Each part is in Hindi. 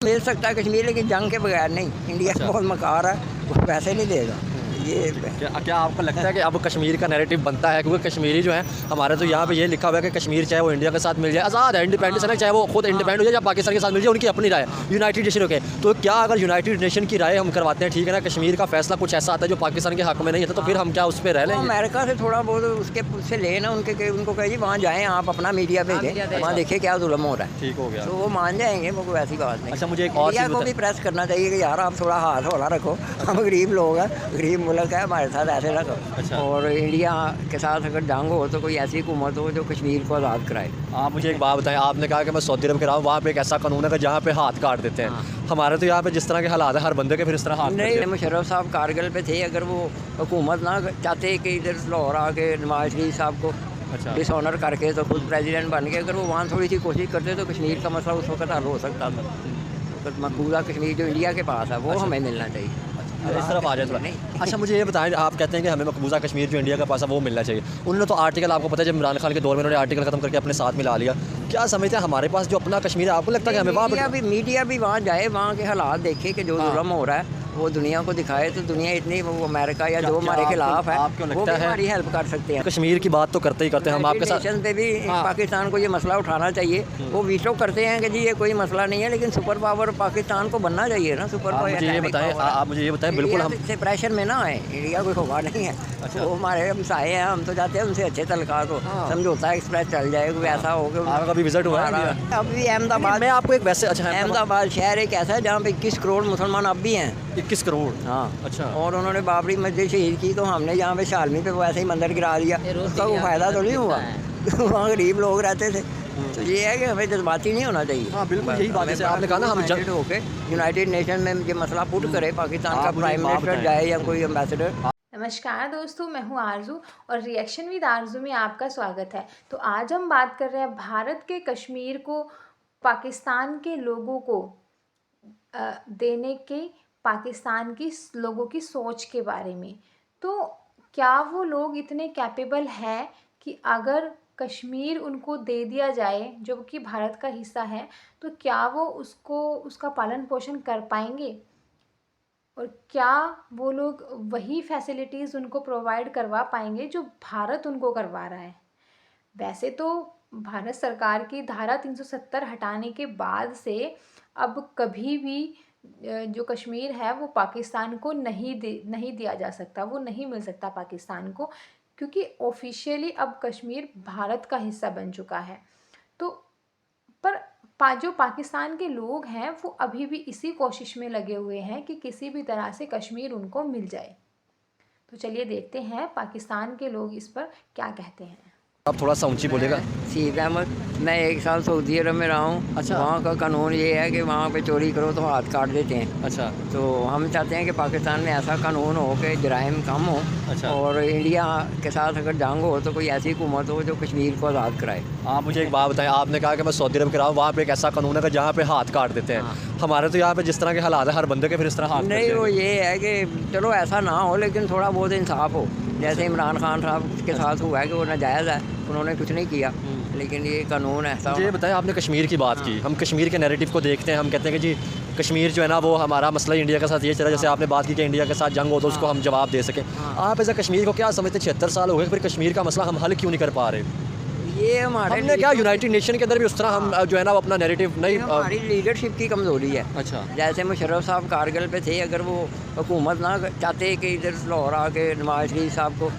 मिल सकता है कश्मीर, लेकिन जंग के बगैर नहीं। इंडिया बहुत मकार है, वो पैसे नहीं देगा। ये क्या आपको लगता है कि अब कश्मीर का नैरेटिव बनता है? क्योंकि कश्मीरी जो है हमारे तो यहाँ पे ये लिखा हुआ है कि कश्मीर चाहे वो इंडिया के साथ मिल जाए, आज़ाद है, इंडिपेंडेंस है, चाहे वो खुद इंडिपेंडेंट हो जाए या पाकिस्तान के साथ मिल जाए, उनकी अपनी राय, यूनाइटेड नेशन के। तो क्या अगर यूनाइटेड नेशन की राय हम करवाते हैं, ठीक है ना, कश्मीर का फैसला कुछ ऐसा आता है जो पाकिस्तान के हक में नहीं आता, तो फिर हम क्या उस पर रह लेंगे? अमेरिका से थोड़ा बहुत उससे लेना, उनको कहिए वहाँ जाएँ, आप अपना मीडिया भेजें, वहाँ देखिए क्या जुल्म हो रहा है। ठीक हो गया, तो वो मान जाएंगे, वो कोई ऐसी बात नहीं। अच्छा, मुझे एक और इंडिया को भी प्रेस करना चाहिए कि यार आप थोड़ा हाथ हौला रखो, हम गरीब लोग हैं, गरीब मुल्क है, हमारे साथ ऐसे रखो। अच्छा। और इंडिया के साथ अगर जंग हो तो कोई ऐसी हुकूमत हो जो कश्मीर को आज़ाद कराए। आप मुझे एक बात बताएं, आपने कहा कि मैं सऊदी अरब के रहा हूँ, वहाँ पे एक ऐसा कानून है कि जहाँ पे हाथ काट देते हैं। हमारे तो यहाँ पे जिस तरह के हालात है, हर बंदे के फिर इस तरह हाथ नहीं, मुशर्रफ साहब कारगिल पे थे, अगर वो हुकूमत ना चाहते कि इधर लाहौर आके नवाज शरीफ साहब को डिसऑनर करके तो खुद प्रेसिडेंट बन गए, अगर वो वहाँ थोड़ी सी कोशिश करते तो कश्मीर का मसला उस वक्त हल हो सकता था। तो मकबूजा कश्मीर जो इंडिया के पास है वो हमें मिलना चाहिए। इस तरफ आ जाए थोड़ा नहीं। अच्छा, मुझे ये बताएं, आप कहते हैं कि हमें मकबूजा कश्मीर जो इंडिया के पास है वो मिलना चाहिए। उन्होंने तो आर्टिकल, आपको पता है जब इमरान खान के दौर में उन्होंने आर्टिकल खत्म करके अपने साथ मिला लिया। क्या समझते हैं हमारे पास जो अपना कश्मीर है, आपको लगता है कि हमें वहाँ मीडिया भी वहाँ जाए, वहाँ के हालात देखे कि जो जुल्म हो रहा है वो दुनिया को दिखाए, तो दुनिया इतनी वो अमेरिका या जो हमारे खिलाफ है आपको लगता है हमारी हेल्प कर सकते हैं। कश्मीर की बात तो करते ही करते हैं हम आपके साथ पे भी पाकिस्तान को ये मसला उठाना चाहिए। वो वीटो करते हैं कि जी ये कोई मसला नहीं है, लेकिन सुपर पावर पाकिस्तान को बनना चाहिए ना। सुपर पावर मुझे ये बताएं, आप मुझे ये बताएं, बिल्कुल हम से प्रेशर में ना आए, इंडिया कोई होगा नहीं है। अच्छा। वो हमारे हमसाए हैं, हम तो चाहते हैं उनसे अच्छे तलका को समझौता एक्सप्रेस चल जाए, कोई ऐसा हो कि आपका कभी विजिट हुआ है? अभी अहमदाबाद, मैं आपको एक वैसे, अच्छा, अहमदाबाद शहर एक ऐसा है जहाँ पे 21 करोड़ मुसलमान अब भी हैं। 21 करोड़? हाँ, अच्छा। और उन्होंने बाबरी मस्जिद शहीद की, तो हमने यहाँ पे शालमी पे वैसे ही मंदिर गिरा दिया, उसका कोई फायदा तो नहीं हुआ। वहाँ गरीब लोग रहते थे। तो ये है कि हमें जज्बाती नहीं होना चाहिए। हाँ, बिल्कुल यही बात है। आपने कहा ना, हम जल्द होके यूनाइटेड नेशन में ये मसला पुट करे, पाकिस्तान का प्राइम मिनिस्टर जाए या कोई एम्बेसडर। नमस्कार दोस्तों, मैं हूँ आरजू और रिएक्शन विद आरजू में आपका स्वागत है। तो आज हम बात कर रहे हैं भारत के कश्मीर को पाकिस्तान के लोगों को देने के पाकिस्तान की लोगों की सोच के बारे में। तो क्या वो लोग इतने कैपेबल हैं कि अगर कश्मीर उनको दे दिया जाए जो कि भारत का हिस्सा है, तो क्या वो उसका पालन पोषण कर पाएंगे? और क्या वो लोग वही फैसिलिटीज़ उनको प्रोवाइड करवा पाएंगे जो भारत उनको करवा रहा है? वैसे तो भारत सरकार की धारा 370 हटाने के बाद से अब कभी भी जो कश्मीर है वो पाकिस्तान को नहीं दिया जा सकता, वो नहीं मिल सकता पाकिस्तान को, क्योंकि ऑफिशियली अब कश्मीर भारत का हिस्सा बन चुका है। तो पर जो पाकिस्तान के लोग हैं वो अभी भी इसी कोशिश में लगे हुए हैं कि किसी भी तरह से कश्मीर उनको मिल जाए। तो चलिए देखते हैं पाकिस्तान के लोग इस पर क्या कहते हैं। आप थोड़ा सा ऊंची बोलेगा। सीद अहमद, मैं 1 साल सऊदी अरब में रहा हूँ। अच्छा। वहाँ का कानून ये है कि वहाँ पे चोरी करो तो हाथ काट देते हैं। अच्छा। तो हम चाहते हैं कि पाकिस्तान में ऐसा कानून हो कि जराइम कम हो। अच्छा। और इंडिया के साथ अगर जंग हो तो कोई ऐसी हुकूमत हो जो कश्मीर को आज़ाद कराए। आप मुझे एक बात बताएं, आपने कहा कि मैं सऊदी अरब के रहा हूँ, वहाँ पे एक ऐसा कानून है कि जहाँ पे हाथ काट देते हैं। हमारे तो यहाँ पे जिस तरह के हालात है, हर बंदे के फिर इस तरह हाथ नहीं, वो ये है कि चलो ऐसा ना हो, लेकिन थोड़ा बहुत इंसाफ हो। जैसे इमरान खान साहब के साथ हुआ है कि वो नाजायज़ है, उन्होंने कुछ नहीं किया, लेकिन ये कानून ऐसा। ये बताएं, आपने कश्मीर की बात की, हम कश्मीर के नैरेटिव को देखते हैं, हम कहते हैं कि जी कश्मीर जो है ना वो हमारा मसला इंडिया के साथ ये चला। जैसे आपने बात की कि इंडिया के साथ जंग हो तो उसको हम जवाब दे सकें। आप ऐसा कश्मीर को क्या समझते हैं? 76 साल हो गए, फिर कश्मीर का मसला हम हल क्यों नहीं कर पा रहे? ये हमने क्या यूनाइटेड नेशन के अंदर भी उस तरह हम जो है ना वो अपना नैरेटिव नहीं, हमारी लीडरशिप की कमज़ोरी है। अच्छा। जैसे मुशर्रफ साहब कारगिल पे थे, अगर वो हुकूमत ना चाहते कि इधर लाहौर आके नवाज शरीफ साहब को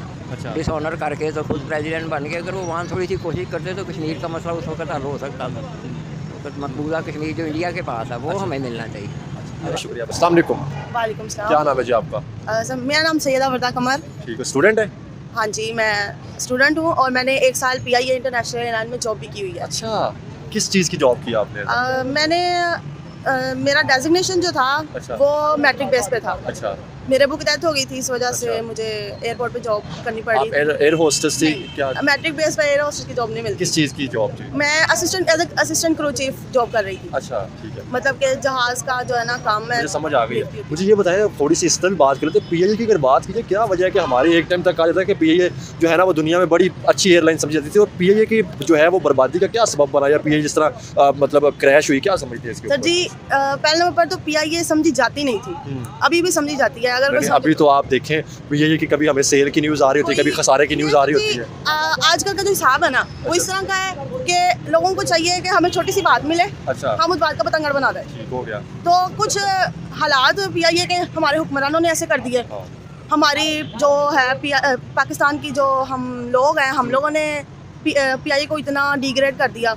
डिसऑनर करके तो खुद प्रेसिडेंट बन गए, अगर वो वहाँ थोड़ी सी कोशिश करते तो कश्मीर का मसला उस वक्त हल हो सकता था। तो मकबूजा कश्मीर जो इंडिया के पास है वो हमें मिलना चाहिए। शुक्रिया। अस्सलाम वालेकुम। वालेकुम सलाम। क्या नाम है जी आपका? मेरा नाम सैयदा वर्दा कमर। ठीक है, स्टूडेंट है? हाँ जी, मैं स्टूडेंट हूँ और मैंने 1 साल PIA इंटरनेशनल एयरलाइन में जॉब भी की हुई है। अच्छा, किस चीज़ की जॉब की आपने? मैंने मेरा डेजिग्नेशन जो था वो मैट्रिक बेस पे था। अच्छा। मेरे बुक डेथ हो गई थी, इस वजह से अच्छा। मुझे एयरपोर्ट पे जॉब करनी आप पड़ी। एयर होस्टेस थी क्या? मैट्रिक बेस पे एयर होस्टेस की जॉब नहीं मिलती। किस चीज़ की जॉब थी? मैं असिस्टेंट क्रू चीफ जॉब कर रही थी। अच्छा, ठीक है। मतलब कि जहाज का जो है ना काम मैं मुझे समझ आ गई देखती है। हूँ। मुझे ये बताएं, थोड़ी सी इस तरह भी बात कर लेते हैं, पीआईए की अगर बात कीजिए, क्या वजह है कि हमारे एक टाइम तक कहा जाता है कि पीआईए जो है ना वो दुनिया में बड़ी अच्छी एयरलाइन समझी जाती थी, और पीआईए की जो है वो बर्बादी का क्या सबब बना, या पीआईए जिस तरह मतलब क्रैश हुई, क्या समझते हैं इसके सर ऊपर? जी, पहले नंबर पर तो पीआईए समझी जाती नहीं थी, अभी भी समझी जाती है। अगर नहीं, अभी तो आप देखें पीआईए की कभी हमें सेल की न्यूज़ आ रही होती है, कभी खसारे की न्यूज़ आ रही होती है। आजकल का जो हिसाब है ना वो इस तरह का है कि लोगों को चाहिए कि हमें छोटी सी बात मिले, अच्छा, हम उस बात का पतंगड़ बना दें। ठीक हो गया। तो कुछ हालात पीआईए के हमारे हुक्मरानों ने ऐसे कर दिए। हाँ, हमारी जो है पाकिस्तान की जो हम लोग हैं, हम लोगों ने पीआईए को इतना डिग्रेड कर दिया।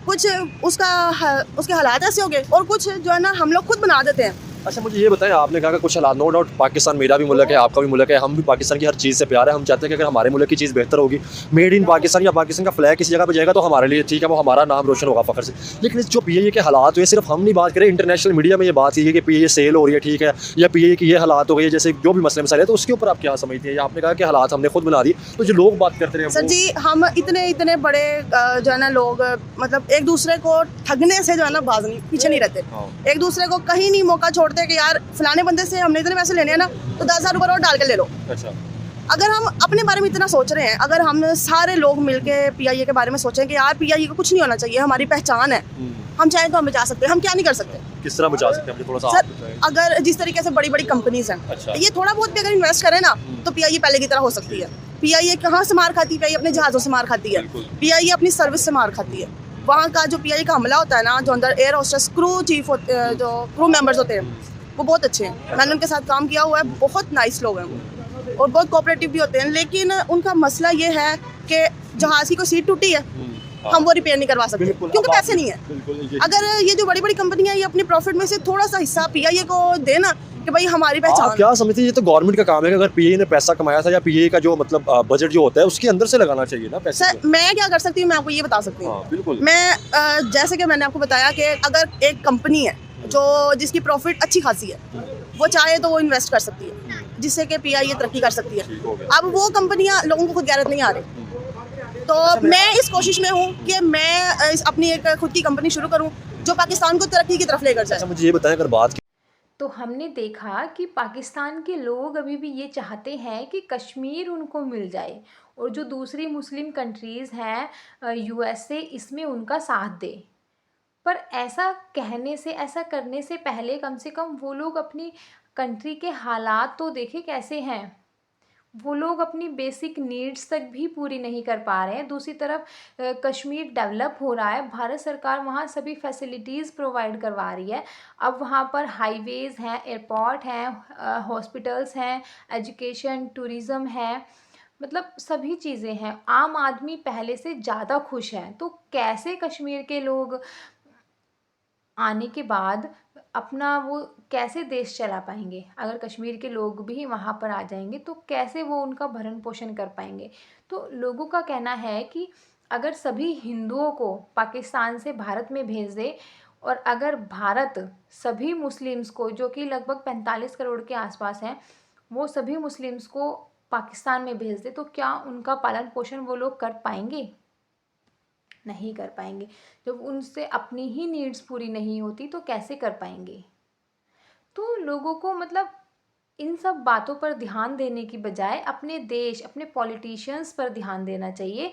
कुछ उसके हालात ऐसे हो गए, और कुछ जो है ना हम लोग खुद बना देते हैं। अच्छा मुझे ये बताएं, आपने कहा कि कुछ हालात, नो डाउट पाकिस्तान मेरा भी मुल्क है, आपका भी मुल्क है, हम भी पाकिस्तान की हर चीज़ से प्यार है, हम चाहते हैं कि अगर हमारे मुल्क की चीज़ बेहतर होगी, मेड इन पाकिस्तान या पाकिस्तान का फ्लैग किसी जगह पे जाएगा तो हमारे लिए ठीक है, वो हमारा नाम रोशन होगा फ़ख्र से। लेकिन इस जो पीआईए के हालात हुए, सिर्फ हम नहीं बात करें, इंटरनेशनल मीडिया में ये बात की है कि पीआईए सेल हो रही है, ठीक है, या पीआईए की ये हालात हो गई है, जैसे जो भी मसले मसाइल है, तो उसके ऊपर आप क्या समझते हैं? या आपने कहा कि हालात हमने खुद बना दी, तो जो लोग बात करते रहे सर जी, हम इतने बड़े जो है ना लोग, मतलब एक दूसरे को ठगने से जो है ना पीछे नहीं रहते। हाँ। एक दूसरे को कहीं नहीं मौका छोड़ते कि यार फलाने बंदे से हमने इतने पैसे लेने हैं ना, तो 10,000 ऊपर और डाल के ले लो। अच्छा, अगर हम अपने बारे में इतना सोच रहे हैं, अगर हम सारे लोग मिलके पीआईए के बारे में सोचें कि यार पीआईए को कुछ नहीं होना चाहिए, हमारी पहचान है, हम चाहें तो हम बचा सकते हैं। हम क्या नहीं कर सकते किस तरह बचा सकते हैं? मुझे थोड़ा सा आप सर? बताएं। अगर जिस तरीके से बड़ी बड़ी कंपनीज हैं, अच्छा। ये थोड़ा बहुत भी अगर इन्वेस्ट करें ना, तो पीआईए पहले की तरह हो सकती है। पीआईए कहाँ से मार खाती है? पीआईए अपने जहाज़ों से मार खाती है, बिल्कुल। पीआईए अपनी सर्विस से मार खाती है। वहाँ का जो पीआईए का हमला होता है ना, जो अंदर एयर होस्टेस क्रू चीफ होते हैं, जो क्रू मेंबर्स होते हैं, वो बहुत अच्छे हैं। मैंने उनके साथ काम किया हुआ है, बहुत नाइस लोग हैं वो, और बहुत कोऑपरेटिव भी होते हैं। लेकिन उनका मसला ये है कि जहाज़ की कोई सीट टूटी है, हम वो रिपेयर नहीं करवा सकते बिल्कुल, क्योंकि अब पैसे नहीं है। बिल्कुल, अगर ये जो बड़ी बड़ी कंपनियां ये अपने प्रॉफिट में से थोड़ा सा हिस्सा पीआईए को देना कि भाई हमारी आप पहचान। क्या समझते हैं? ये तो गवर्नमेंट का काम है कि अगर पीआईए ने पैसा कमाया था, या पीआईए का जो मतलब बजट जो होता है उसके अंदर से लगाना चाहिए ना पैसे सर, मैं क्या कर सकती हूँ, मैं आपको ये बता सकती हूँ। हाँ, बिल्कुल। मैं जैसे कि मैंने आपको बताया कि अगर एक कंपनी है जो जिसकी प्रॉफिट अच्छी खासी है, वो चाहे तो वो इन्वेस्ट कर सकती है, जिससे कि पीआईए तरक्की कर सकती है। ठीक हो गया। अब वो कंपनियां लोगों को खुद गैरत नहीं आ रही, तो मैं इस कोशिश में हूँ कि मैं अपनी एक खुद की कंपनी शुरू करूँ जो पाकिस्तान को तरक्की की तरफ लेकर जाए। अच्छा मुझे ये बताएं, अगर बात तो हमने देखा कि पाकिस्तान के लोग अभी भी ये चाहते हैं कि कश्मीर उनको मिल जाए, और जो दूसरी मुस्लिम कंट्रीज़ हैं, यूएसए, इसमें उनका साथ दे। पर ऐसा कहने से, ऐसा करने से पहले कम से कम वो लोग अपनी कंट्री के हालात तो देखें कैसे हैं। वो लोग अपनी बेसिक नीड्स तक भी पूरी नहीं कर पा रहे हैं। दूसरी तरफ कश्मीर डेवलप हो रहा है, भारत सरकार वहाँ सभी फैसिलिटीज़ प्रोवाइड करवा रही है। अब वहाँ पर हाईवेज़ हैं, एयरपोर्ट हैं, हॉस्पिटल्स हैं, एजुकेशन, टूरिज़्म है, मतलब सभी चीज़ें हैं। आम आदमी पहले से ज़्यादा खुश है। तो कैसे कश्मीर के लोग आने के बाद अपना वो कैसे देश चला पाएंगे? अगर कश्मीर के लोग भी वहाँ पर आ जाएंगे तो कैसे वो उनका भरण पोषण कर पाएंगे? तो लोगों का कहना है कि अगर सभी हिंदुओं को पाकिस्तान से भारत में भेज दे, और अगर भारत सभी मुस्लिम्स को, जो कि लगभग 45 करोड़ के आसपास हैं, वो सभी मुस्लिम्स को पाकिस्तान में भेज दे, तो क्या उनका पालन पोषण वो लोग कर पाएंगे? नहीं कर पाएंगे। जब उनसे अपनी ही नीड्स पूरी नहीं होती तो कैसे कर पाएंगे? तो लोगों को मतलब इन सब बातों पर ध्यान देने की बजाय अपने देश, अपने पॉलिटिशियंस पर ध्यान देना चाहिए,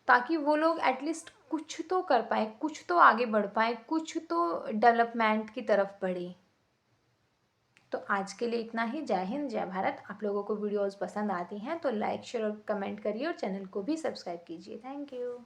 ताकि वो लोग एटलीस्ट कुछ तो कर पाए, कुछ तो आगे बढ़ पाए, कुछ तो डेवलपमेंट की तरफ बढ़े। तो आज के लिए इतना ही। जय हिंद, जय भारत। आप लोगों को वीडियोस पसंद आती हैं तो लाइक, शेयर और कमेंट करिए, और चैनल को भी सब्सक्राइब कीजिए। Thank you.